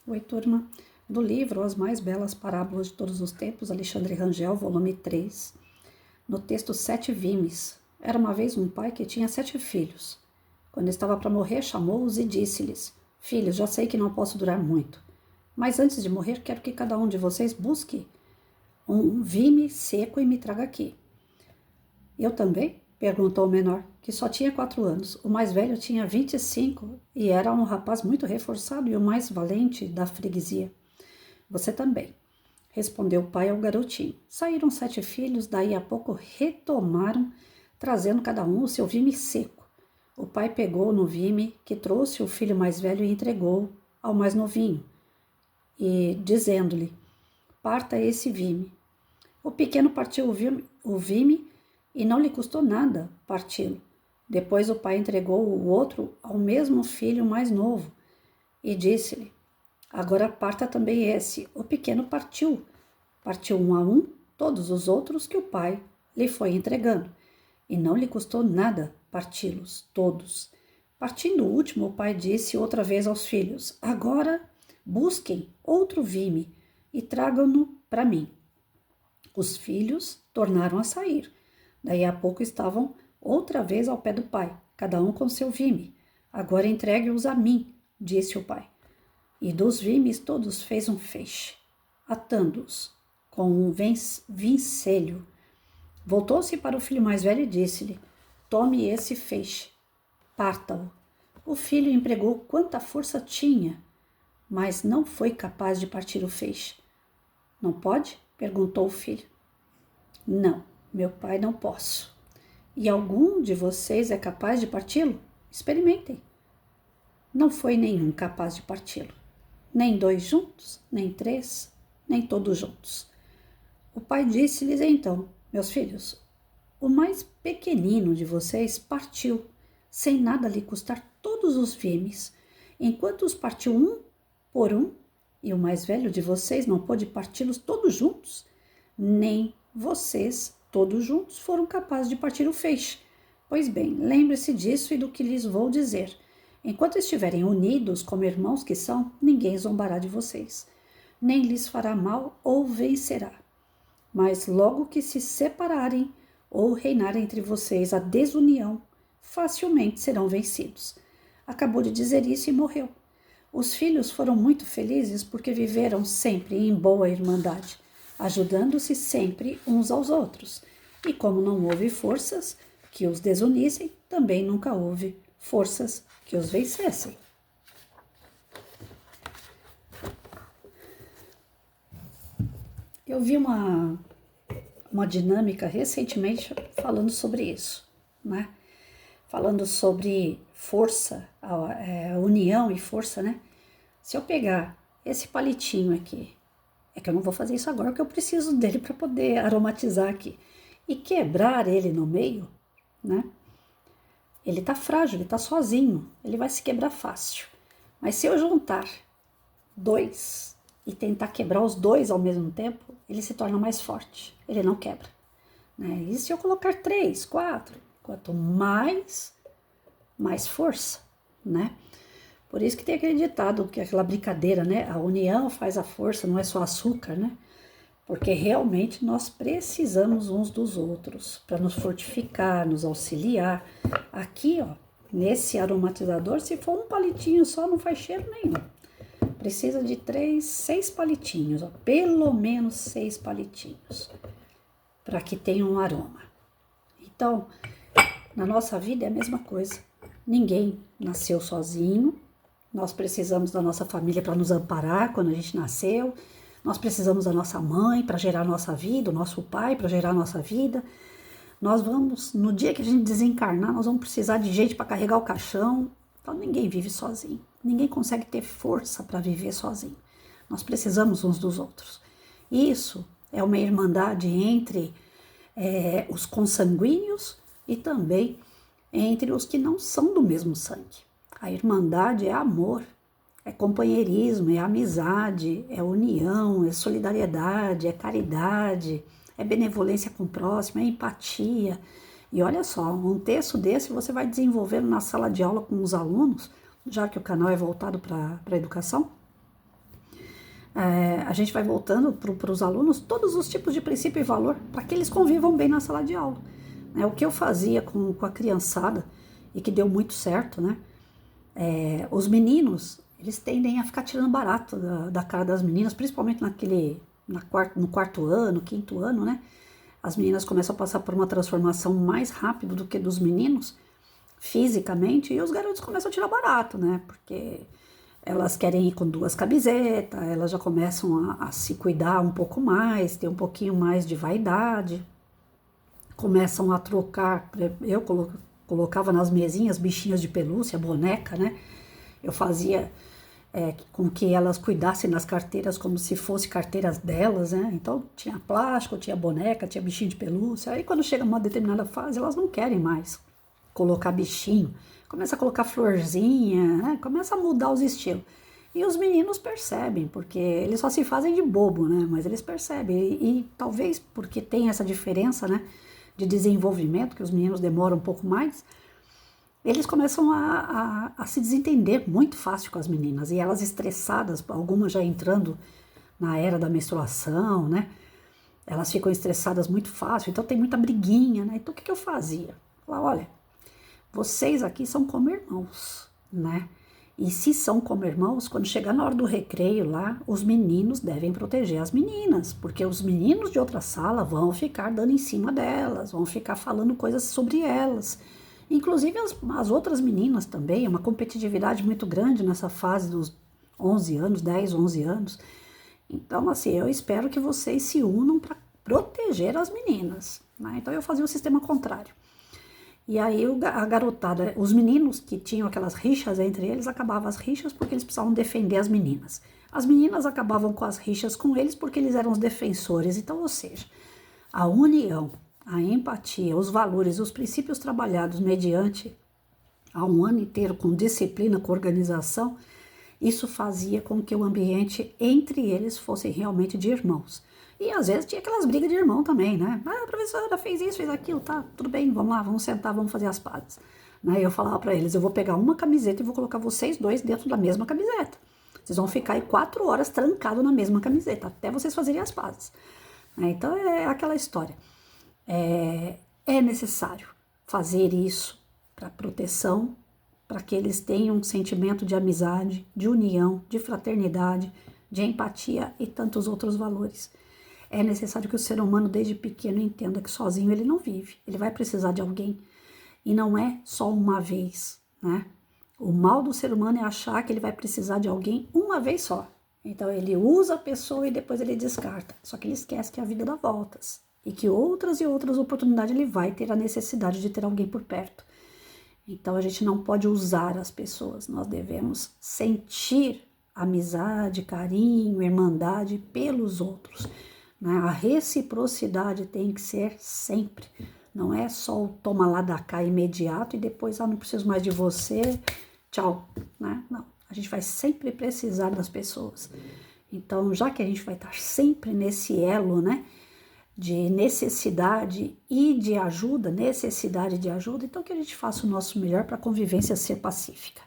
Oi, turma. Do livro As Mais Belas Parábolas de Todos os Tempos, Alexandre Rangel, volume 3. No texto 7 vimes. Era uma vez um pai que tinha 7 filhos. Quando estava para morrer, chamou-os e disse-lhes: Filhos, já sei que não posso durar muito, mas antes de morrer, quero que cada um de vocês busque um vime seco e me traga aqui. Eu também? Perguntou o menor, que só tinha 4 anos. O mais velho tinha 25 e era um rapaz muito reforçado e o mais valente da freguesia. Você também, respondeu o pai ao garotinho. Saíram 7 filhos, daí a pouco retomaram, trazendo cada um o seu vime seco. O pai pegou no vime que trouxe o filho mais velho e entregou ao mais novinho, e dizendo-lhe: Parta esse vime. O pequeno partiu o vime e não lhe custou nada parti-lo. Depois o pai entregou o outro ao mesmo filho mais novo e disse-lhe: Agora parta também esse. O pequeno partiu um a um todos os outros que o pai lhe foi entregando, e não lhe custou nada parti-los todos. Partindo o último, o pai disse outra vez aos filhos: Agora busquem outro vime e tragam-no para mim. Os filhos tornaram a sair. Daí a pouco estavam outra vez ao pé do pai, cada um com seu vime. Agora entregue-os a mim, disse o pai. E dos vimes todos fez um feixe, atando-os com um vincelho. Voltou-se para o filho mais velho e disse-lhe: Tome esse feixe, parta-o. O filho empregou quanta força tinha, mas não foi capaz de partir o feixe. Não pode? Perguntou o filho. Não, meu pai, não posso. E algum de vocês é capaz de parti-lo? Experimentem. Não foi nenhum capaz de parti-lo. Nem 2 juntos, nem 3, nem todos juntos. O pai disse-lhes então: Meus filhos, o mais pequenino de vocês partiu, sem nada lhe custar todos os vimes, enquanto os partiu um por um, e o mais velho de vocês não pôde parti-los todos juntos, nem vocês todos juntos foram capazes de partir o feixe. Pois bem, lembre-se disso e do que lhes vou dizer. Enquanto estiverem unidos como irmãos que são, ninguém zombará de vocês, nem lhes fará mal ou vencerá. Mas logo que se separarem ou reinar entre vocês a desunião, facilmente serão vencidos. Acabou de dizer isso e morreu. Os filhos foram muito felizes porque viveram sempre em boa irmandade, ajudando-se sempre uns aos outros. E como não houve forças que os desunissem, também nunca houve forças que os vencessem. Eu vi uma dinâmica recentemente falando sobre isso, né? Falando sobre força, união e força, né? Se eu pegar esse palitinho aqui, é que eu não vou fazer isso agora, porque eu preciso dele para poder aromatizar aqui, e quebrar ele no meio, né? Ele tá frágil, ele tá sozinho, ele vai se quebrar fácil. Mas se eu juntar 2 e tentar quebrar os 2 ao mesmo tempo, ele se torna mais forte, ele não quebra, né? E se eu colocar 3, 4, quanto mais força, né? Por isso que tem aquele ditado, que é aquela brincadeira, né? A união faz a força, não é só açúcar, né? Porque realmente nós precisamos uns dos outros para nos fortificar, nos auxiliar. Aqui, ó, nesse aromatizador, se for um palitinho só, não faz cheiro nenhum. Precisa de 3, 6 palitinhos, ó, pelo menos 6 palitinhos, para que tenha um aroma. Então, na nossa vida é a mesma coisa. Ninguém nasceu sozinho. Nós precisamos da nossa família para nos amparar quando a gente nasceu. Nós precisamos da nossa mãe para gerar a nossa vida, o nosso pai para gerar a nossa vida. Nós vamos, no dia que a gente desencarnar, nós vamos precisar de gente para carregar o caixão. Então ninguém vive sozinho. Ninguém consegue ter força para viver sozinho. Nós precisamos uns dos outros. Isso é uma irmandade entre os consanguíneos e também entre os que não são do mesmo sangue. A irmandade é amor, é companheirismo, é amizade, é união, é solidariedade, é caridade, é benevolência com o próximo, é empatia. E olha só, um texto desse você vai desenvolvendo na sala de aula com os alunos, já que o canal é voltado para a educação. a gente vai voltando para os alunos todos os tipos de princípio e valor para que eles convivam bem na sala de aula. O que eu fazia com a criançada e que deu muito certo, né? Os meninos, eles tendem a ficar tirando barato da cara das meninas, principalmente no quarto ano, quinto ano, né? As meninas começam a passar por uma transformação mais rápido do que dos meninos, fisicamente, e os garotos começam a tirar barato, né? Porque elas querem ir com 2 camisetas, elas já começam a se cuidar um pouco mais, ter um pouquinho mais de vaidade, começam a trocar. Eu colocava nas mesinhas bichinhas de pelúcia, boneca, né? Eu fazia com que elas cuidassem das carteiras como se fossem carteiras delas, né? Então tinha plástico, tinha boneca, tinha bichinho de pelúcia. Aí quando chega uma determinada fase, elas não querem mais colocar bichinho, começa a colocar florzinha, né? Começa a mudar os estilos. E os meninos percebem, porque eles só se fazem de bobo, né? Mas eles percebem. E talvez porque tem essa diferença, né, de desenvolvimento, que os meninos demoram um pouco mais, eles começam a se desentender muito fácil com as meninas. E elas estressadas, algumas já entrando na era da menstruação, né? Elas ficam estressadas muito fácil, então tem muita briguinha, né? Então o que eu fazia? Falava, olha, vocês aqui são como irmãos, né? E se são como irmãos, quando chegar na hora do recreio lá, os meninos devem proteger as meninas, porque os meninos de outra sala vão ficar dando em cima delas, vão ficar falando coisas sobre elas. Inclusive as outras meninas também, é uma competitividade muito grande nessa fase dos 11 anos, 10, 11 anos. Então, assim, eu espero que vocês se unam para proteger as meninas, né? Então eu fazia o sistema contrário. E aí a garotada, os meninos que tinham aquelas rixas entre eles, acabavam as rixas porque eles precisavam defender as meninas. As meninas acabavam com as rixas com eles porque eles eram os defensores. Então, ou seja, a união, a empatia, os valores, os princípios trabalhados mediante há um ano inteiro com disciplina, com organização, isso fazia com que o ambiente entre eles fosse realmente de irmãos. E às vezes tinha aquelas brigas de irmão também, né? Ah, a professora fez isso, fez aquilo, tá, tudo bem, vamos lá, vamos sentar, vamos fazer as pazes. Né? Eu falava para eles, eu vou pegar uma camiseta e vou colocar vocês dois dentro da mesma camiseta. Vocês vão ficar aí 4 horas trancados na mesma camiseta, até vocês fazerem as pazes. Né? Então é aquela história. É necessário fazer isso para proteção, para que eles tenham um sentimento de amizade, de união, de fraternidade, de empatia e tantos outros valores. É necessário que o ser humano, desde pequeno, entenda que sozinho ele não vive. Ele vai precisar de alguém. E não é só uma vez, né? O mal do ser humano é achar que ele vai precisar de alguém uma vez só. Então ele usa a pessoa e depois ele descarta. Só que ele esquece que a vida dá voltas. E que outras e outras oportunidades ele vai ter a necessidade de ter alguém por perto. Então a gente não pode usar as pessoas. Nós devemos sentir amizade, carinho, irmandade pelos outros. A reciprocidade tem que ser sempre. Não é só o toma lá da cá imediato e depois, não preciso mais de você, tchau. Né? Não, a gente vai sempre precisar das pessoas. Então, já que a gente vai estar sempre nesse elo, né, de necessidade e de ajuda, então que a gente faça o nosso melhor para a convivência ser pacífica.